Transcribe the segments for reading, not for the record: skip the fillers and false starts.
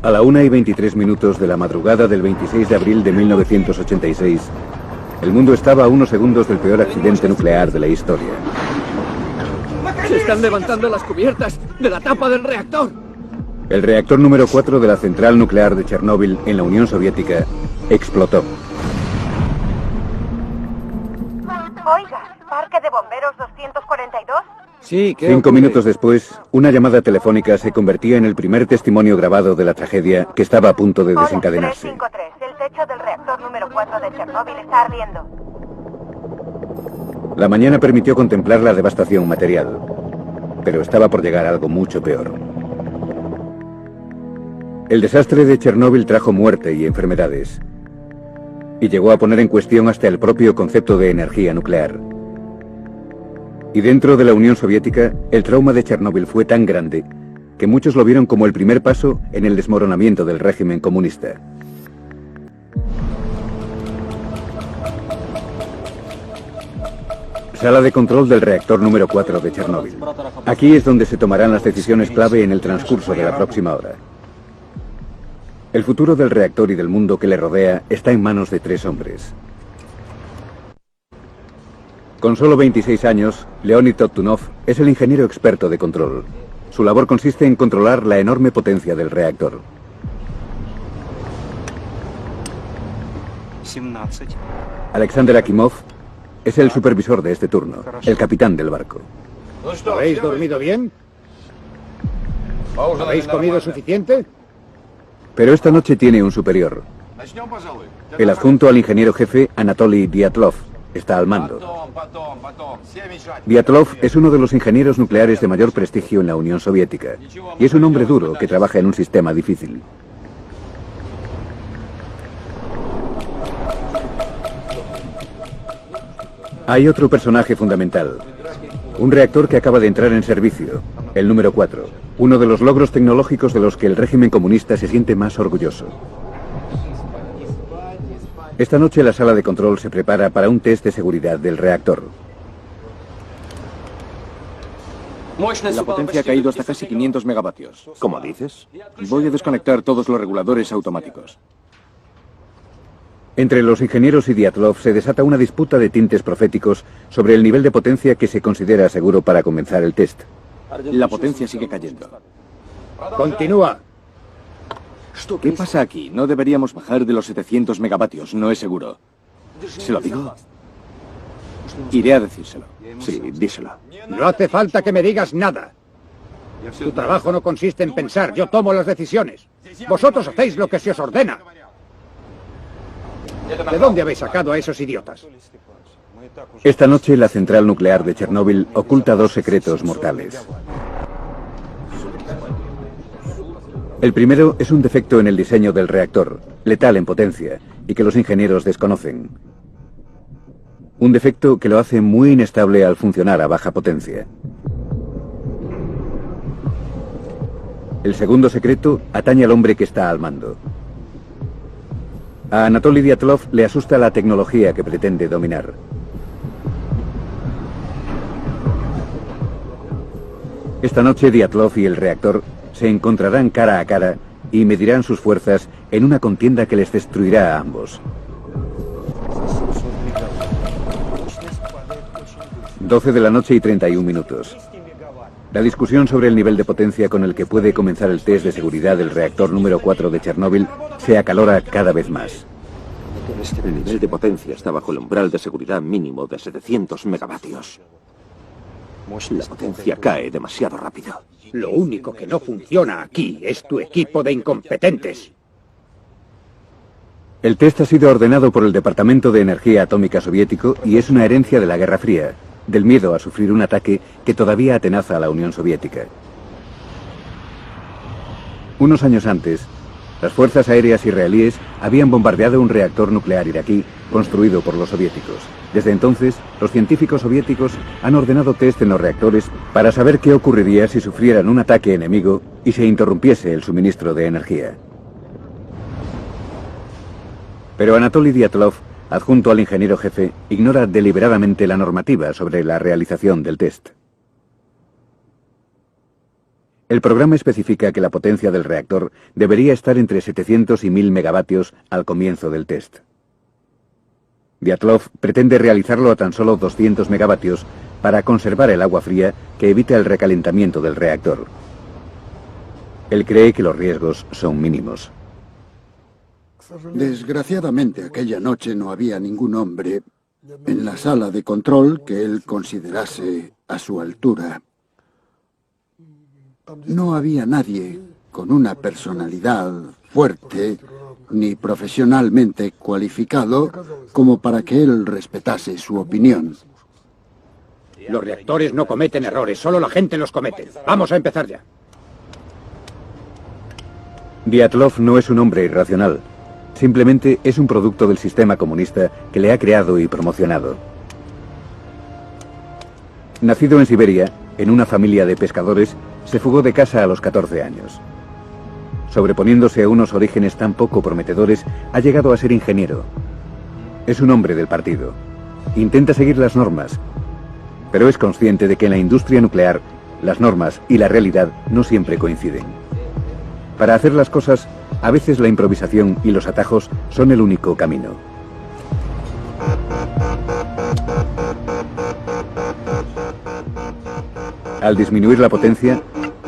A la 1:23 de la madrugada del 26 de abril de 1986, el mundo estaba a unos segundos del peor accidente nuclear de la historia. ¡Se están levantando las cubiertas de la tapa del reactor! El reactor número 4 de la central nuclear de Chernóbil, en la Unión Soviética, explotó. Oiga, ¿Parque de Bomberos 242? Sí, ¿qué 5 ocurre? minutos después, una llamada telefónica se convertía en el primer testimonio grabado de la tragedia que estaba a punto de Hola, desencadenarse. 353. El techo del reactor número 4 de Chernóbil está ardiendo. La mañana permitió contemplar la devastación material, pero estaba por llegar algo mucho peor. El desastre de Chernóbil trajo muerte y enfermedades, y llegó a poner en cuestión hasta el propio concepto de energía nuclear. Y dentro de la Unión Soviética, el trauma de Chernóbil fue tan grande que muchos lo vieron como el primer paso en el desmoronamiento del régimen comunista. Sala de control del reactor número 4 de Chernóbil. Aquí es donde se tomarán las decisiones clave en el transcurso de la próxima hora. El futuro del reactor y del mundo que le rodea está en manos de 3 hombres. Con solo 26 años, Leonid Totunov es el ingeniero experto de control. Su labor consiste en controlar la enorme potencia del reactor. Alexander Akimov es el supervisor de este turno, el capitán del barco. ¿Habéis dormido bien? ¿Habéis comido suficiente? Pero esta noche tiene un superior. El adjunto al ingeniero jefe, Anatoly Dyatlov, está al mando. Dyatlov es uno de los ingenieros nucleares de mayor prestigio en la Unión Soviética, y es un hombre duro que trabaja en un sistema difícil. Hay otro personaje fundamental, un reactor que acaba de entrar en servicio, el número 4, uno de los logros tecnológicos de los que el régimen comunista se siente más orgulloso. Esta noche la sala de control se prepara para un test de seguridad del reactor. La potencia ha caído hasta casi 500 megavatios. ¿Cómo dices? Voy a desconectar todos los reguladores automáticos. Entre los ingenieros y Dyatlov se desata una disputa de tintes proféticos sobre el nivel de potencia que se considera seguro para comenzar el test. La potencia sigue cayendo. Continúa. ¿Qué pasa aquí? No deberíamos bajar de los 700 megavatios, no es seguro. ¿Se lo digo? Iré a decírselo. Sí, díselo. No hace falta que me digas nada. Tu trabajo no consiste en pensar, yo tomo las decisiones. Vosotros hacéis lo que se os ordena. ¿De dónde habéis sacado a esos idiotas? Esta noche la central nuclear de Chernóbil oculta 2 secretos mortales. El primero es un defecto en el diseño del reactor, letal en potencia, y que los ingenieros desconocen. Un defecto que lo hace muy inestable al funcionar a baja potencia. El segundo secreto atañe al hombre que está al mando. A Anatoly Dyatlov le asusta la tecnología que pretende dominar. Esta noche Dyatlov y el reactor se encontrarán cara a cara y medirán sus fuerzas en una contienda que les destruirá a ambos. 12 de la noche y 31 minutos. La discusión sobre el nivel de potencia con el que puede comenzar el test de seguridad del reactor número 4 de Chernóbil se acalora cada vez más. El nivel de potencia está bajo el umbral de seguridad mínimo de 700 megavatios. La potencia cae demasiado rápido. Lo único que no funciona aquí es tu equipo de incompetentes. El test ha sido ordenado por el Departamento de Energía Atómica soviético y es una herencia de la Guerra Fría, del miedo a sufrir un ataque que todavía atenaza a la Unión Soviética. Unos años antes, las fuerzas aéreas israelíes habían bombardeado un reactor nuclear iraquí construido por los soviéticos. Desde entonces, los científicos soviéticos han ordenado test en los reactores para saber qué ocurriría si sufrieran un ataque enemigo y se interrumpiese el suministro de energía. Pero Anatoly Dyatlov, adjunto al ingeniero jefe, ignora deliberadamente la normativa sobre la realización del test. El programa especifica que la potencia del reactor debería estar entre 700 y 1000 megavatios al comienzo del test. Dyatlov pretende realizarlo a tan solo 200 megavatios para conservar el agua fría que evita el recalentamiento del reactor. Él cree que los riesgos son mínimos. Desgraciadamente, aquella noche no había ningún hombre en la sala de control que él considerase a su altura. No había nadie con una personalidad fuerte ni profesionalmente cualificado como para que él respetase su opinión. Los reactores no cometen errores, solo la gente los comete. Vamos a empezar ya. Dyatlov no es un hombre irracional. Simplemente es un producto del sistema comunista que le ha creado y promocionado. Nacido en Siberia, en una familia de pescadores, se fugó de casa a los 14 años. Sobreponiéndose a unos orígenes tan poco prometedores, ha llegado a ser ingeniero. Es un hombre del partido. Intenta seguir las normas, pero es consciente de que en la industria nuclear, las normas y la realidad no siempre coinciden. Para hacer las cosas, a veces la improvisación y los atajos son el único camino. Al disminuir la potencia,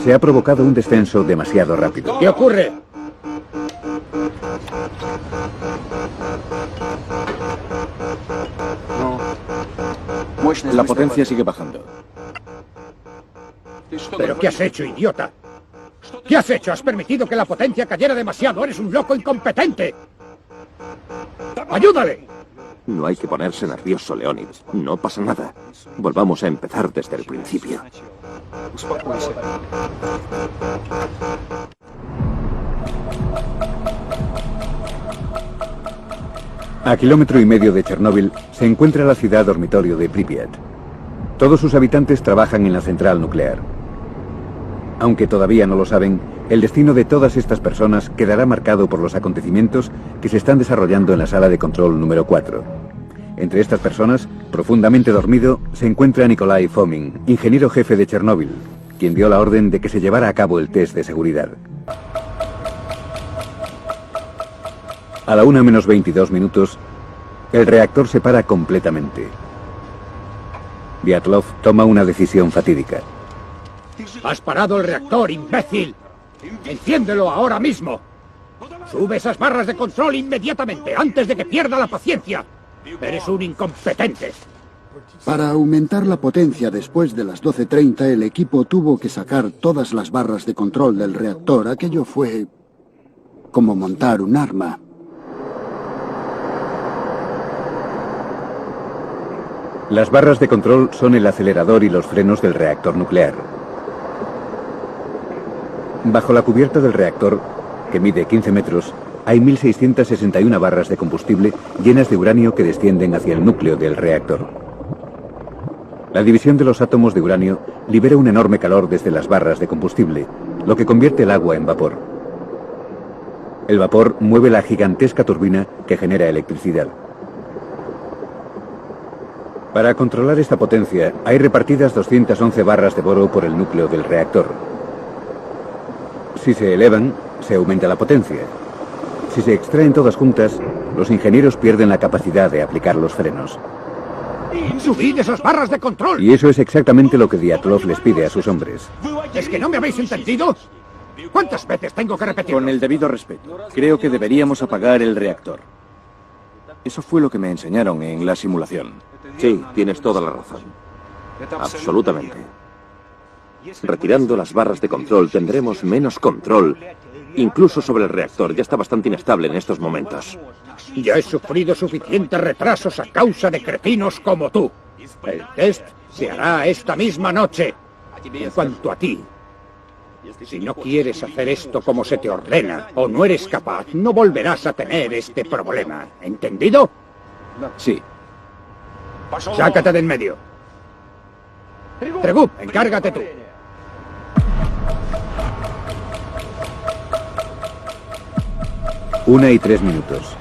se ha provocado un descenso demasiado rápido. ¿Qué ocurre? La potencia sigue bajando. ¿Pero qué has hecho, idiota? ¿Qué has hecho? ¿Has permitido que la potencia cayera demasiado? ¡Eres un loco incompetente! ¡Ayúdale! No hay que ponerse nervioso, Leonid. No pasa nada. Volvamos a empezar desde el principio. A 1,5 kilómetros de Chernóbil se encuentra la ciudad dormitorio de Pripyat. Todos sus habitantes trabajan en la central nuclear. Aunque todavía no lo saben, el destino de todas estas personas quedará marcado por los acontecimientos que se están desarrollando en la sala de control número 4. Entre estas personas, profundamente dormido, se encuentra Nikolai Fomin, ingeniero jefe de Chernóbil, quien dio la orden de que se llevara a cabo el test de seguridad. A la 1:22, el reactor se para completamente. Dyatlov toma una decisión fatídica. ¡Has parado el reactor, imbécil! ¡Enciéndelo ahora mismo! ¡Sube esas barras de control inmediatamente, antes de que pierda la paciencia! ¡Eres un incompetente! Para aumentar la potencia después de las 12:30, el equipo tuvo que sacar todas las barras de control del reactor. Aquello fue como montar un arma. Las barras de control son el acelerador y los frenos del reactor nuclear. Bajo la cubierta del reactor, que mide 15 metros, hay 1.661 barras de combustible llenas de uranio que descienden hacia el núcleo del reactor. La división de los átomos de uranio libera un enorme calor desde las barras de combustible, lo que convierte el agua en vapor. El vapor mueve la gigantesca turbina que genera electricidad. Para controlar esta potencia, hay repartidas 211 barras de boro por el núcleo del reactor. Si se elevan, se aumenta la potencia. Si se extraen todas juntas, los ingenieros pierden la capacidad de aplicar los frenos. ¡Subid esas barras de control! Y eso es exactamente lo que Dyatlov les pide a sus hombres. ¿Es que no me habéis entendido? ¿Cuántas veces tengo que repetir? Con el debido respeto, creo que deberíamos apagar el reactor. Eso fue lo que me enseñaron en la simulación. Sí, tienes toda la razón. Absolutamente. Retirando las barras de control tendremos menos control, incluso sobre el reactor. Ya está bastante inestable en estos momentos. Ya he sufrido suficientes retrasos a causa de cretinos como tú. El test se hará esta misma noche. En cuanto a ti, si no quieres hacer esto como se te ordena o no eres capaz, no volverás a tener este problema. ¿Entendido? Sí. Sácate de en medio. Tregub, encárgate tú. Una y 3 minutos.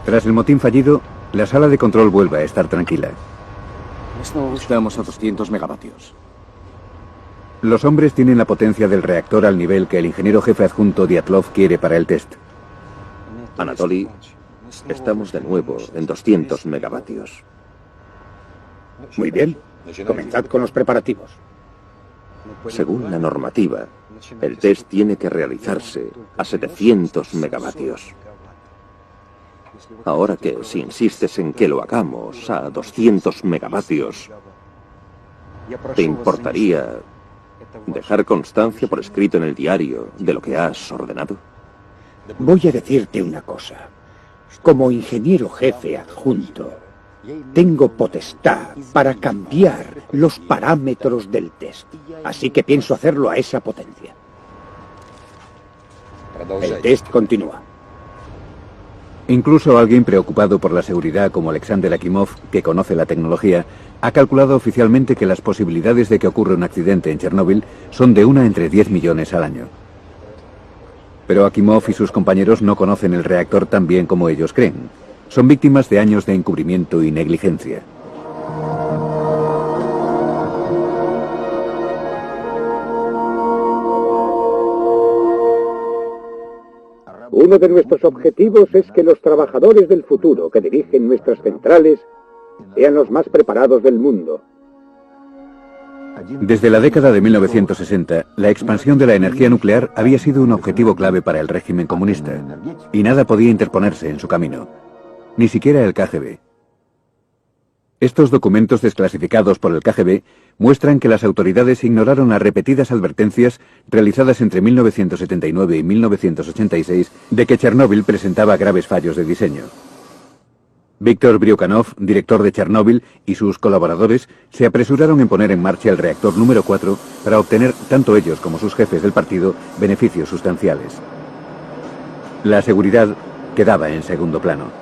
Tras el motín fallido, la sala de control vuelve a estar tranquila. Estamos a 200 megavatios. Los hombres tienen la potencia del reactor al nivel que el ingeniero jefe adjunto Dyatlov quiere para el test. Anatoly, estamos de nuevo en 200 megavatios. Muy bien. Comenzad con los preparativos. Según la normativa, el test tiene que realizarse a 700 megavatios. Ahora que si insistes en que lo hagamos a 200 megavatios, ¿te importaría dejar constancia por escrito en el diario de lo que has ordenado? Voy a decirte una cosa. Como ingeniero jefe adjunto, tengo potestad para cambiar los parámetros del test. Así que pienso hacerlo a esa potencia. El test continúa. Incluso alguien preocupado por la seguridad como Alexander Akimov, que conoce la tecnología, ha calculado oficialmente que las posibilidades de que ocurra un accidente en Chernóbil son de 1 entre 10 millones al año. Pero Akimov y sus compañeros no conocen el reactor tan bien como ellos creen. Son víctimas de años de encubrimiento y negligencia. Uno de nuestros objetivos es que los trabajadores del futuro que dirigen nuestras centrales sean los más preparados del mundo. Desde la década de 1960, la expansión de la energía nuclear había sido un objetivo clave para el régimen comunista, y nada podía interponerse en su camino, ni siquiera el KGB. Estos documentos desclasificados por el KGB muestran que las autoridades ignoraron las repetidas advertencias realizadas entre 1979 y 1986 de que Chernóbil presentaba graves fallos de diseño. Víctor Bryukhanov, director de Chernóbil, y sus colaboradores se apresuraron en poner en marcha el reactor número 4 para obtener, tanto ellos como sus jefes del partido, beneficios sustanciales. La seguridad quedaba en segundo plano.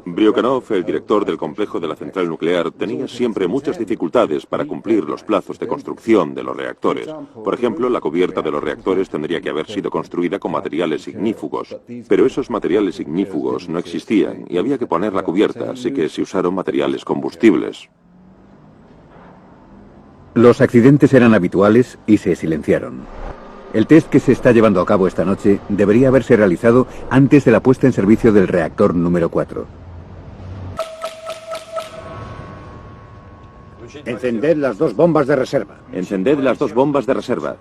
Bryukhanov, el director del complejo de la central nuclear, tenía siempre muchas dificultades para cumplir los plazos de construcción de los reactores. Por ejemplo, la cubierta de los reactores tendría que haber sido construida con materiales ignífugos, pero esos materiales ignífugos no existían y había que poner la cubierta, así que se usaron materiales combustibles. Los accidentes eran habituales y se silenciaron. El test que se está llevando a cabo esta noche debería haberse realizado antes de la puesta en servicio del reactor número 4. Encended las dos bombas de reserva. Encended las dos bombas de reserva.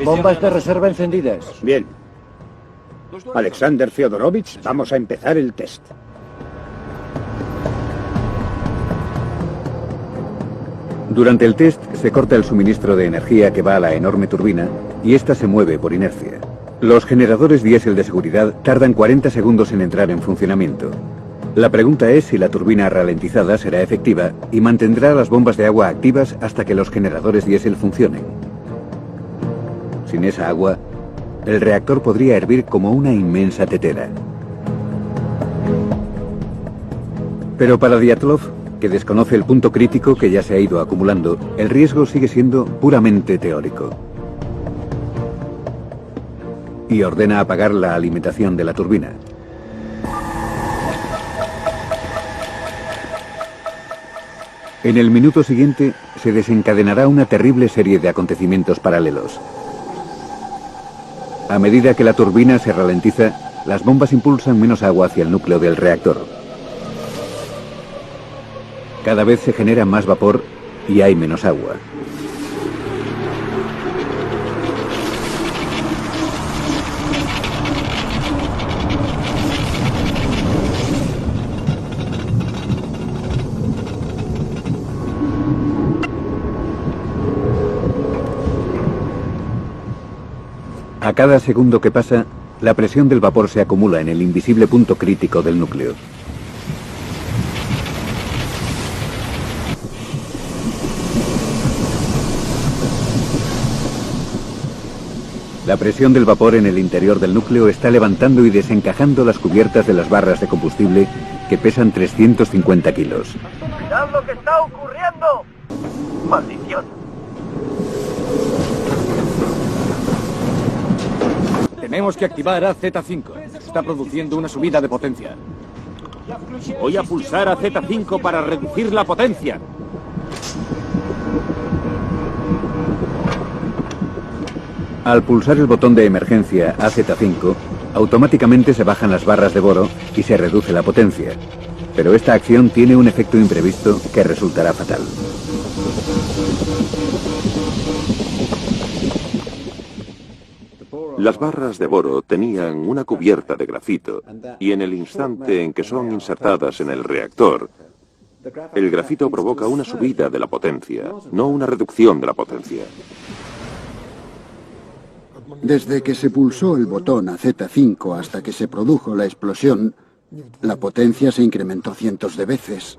Bombas de reserva encendidas. Bien. Alexander Fyodorovich, vamos a empezar el test. Durante el test se corta el suministro de energía que va a la enorme turbina y ésta se mueve por inercia. Los generadores diésel de seguridad tardan 40 segundos en entrar en funcionamiento. La pregunta es si la turbina ralentizada será efectiva y mantendrá las bombas de agua activas hasta que los generadores diésel funcionen. Sin esa agua, el reactor podría hervir como una inmensa tetera. Pero para Dyatlov, que desconoce el punto crítico que ya se ha ido acumulando, el riesgo sigue siendo puramente teórico. Y ordena apagar la alimentación de la turbina. En el minuto siguiente se desencadenará una terrible serie de acontecimientos paralelos. A medida que la turbina se ralentiza, las bombas impulsan menos agua hacia el núcleo del reactor. Cada vez se genera más vapor y hay menos agua. A cada segundo que pasa, la presión del vapor se acumula en el invisible punto crítico del núcleo. La presión del vapor en el interior del núcleo está levantando y desencajando las cubiertas de las barras de combustible que pesan 350 kilos. ¡Mirad lo que está ocurriendo! ¡Maldición! Tenemos que activar AZ5. Está produciendo una subida de potencia. Voy a pulsar a Z5 para reducir la potencia. Al pulsar el botón de emergencia AZ5, automáticamente se bajan las barras de boro y se reduce la potencia. Pero esta acción tiene un efecto imprevisto que resultará fatal. Las barras de boro tenían una cubierta de grafito y en el instante en que son insertadas en el reactor, el grafito provoca una subida de la potencia, no una reducción de la potencia. Desde que se pulsó el botón a Z5 hasta que se produjo la explosión, la potencia se incrementó cientos de veces.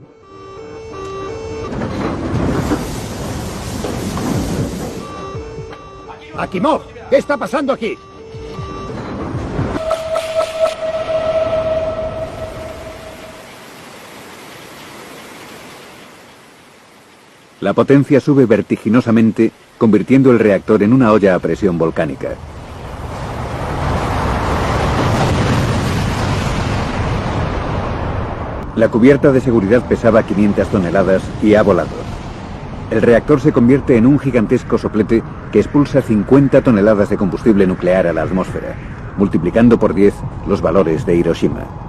Akimov, ¿qué está pasando aquí? La potencia sube vertiginosamente, convirtiendo el reactor en una olla a presión volcánica. La cubierta de seguridad pesaba 500 toneladas y ha volado. El reactor se convierte en un gigantesco soplete que expulsa 50 toneladas de combustible nuclear a la atmósfera, multiplicando por 10 los valores de Hiroshima.